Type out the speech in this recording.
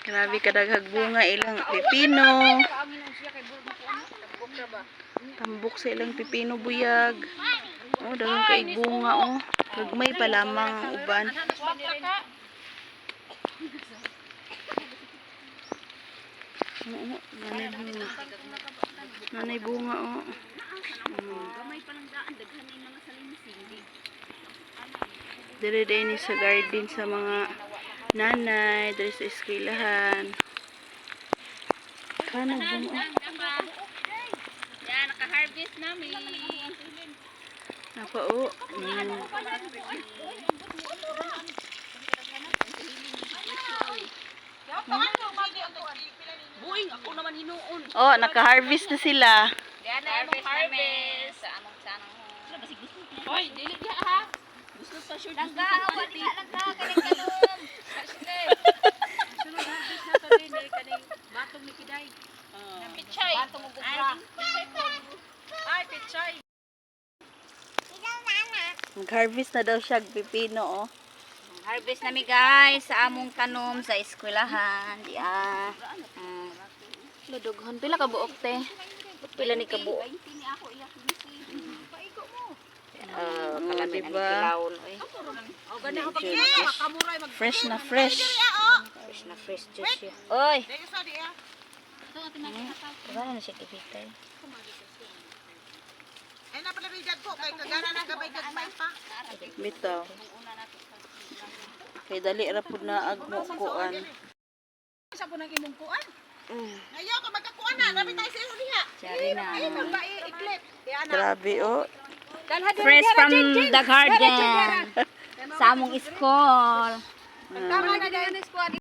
Grabe kadaghag bunga ilang pipino. Tambok sa ilang pipino buyag. Oh, daghang kay bunga oh. Gagmay pa lamang uban. Nanay bunga oh. Gamay pa lang daan daghan ni mga salinsing. Dire ni sa garden sa mga nanay, dire sa eskwelahan. Kana bunga. Yan, naka-harvest namin. Apa oh. Buing ako naman hinuon. Oh, naka-harvest na sila. Yan na yung harvest. Sa anong sanang hoy, dili diha ha. Gusto pa sure. Langga, awan diha langga kaning kanom. Sunod harvest na to din kaning batong ni Kiday. Pichay. Batong ug bra. Ay, pichay. Nag-harvest na daw siya pipino oh. Harvest nami guys sa among kanom sa eskwelahan. Diya. Ladughan pila ka buok te? Pila ni ka buok? Kala diba? Fresh na fresh. Fresh na fresh juice. Oy. Diba na siya kibitay? Ay na pala bigyan po kay kagana na gabay gagmay pa. Bitaw. Kay dali ra pud na agmo kuan. Sa po nang imong kuan. Ngayon ko magkakuan na, rabi tayo sa iyo diha. Sari na. Ay ba i-clip. Grabe oh. Fresh from the garden. Sa among school. Tama na dahil na squad.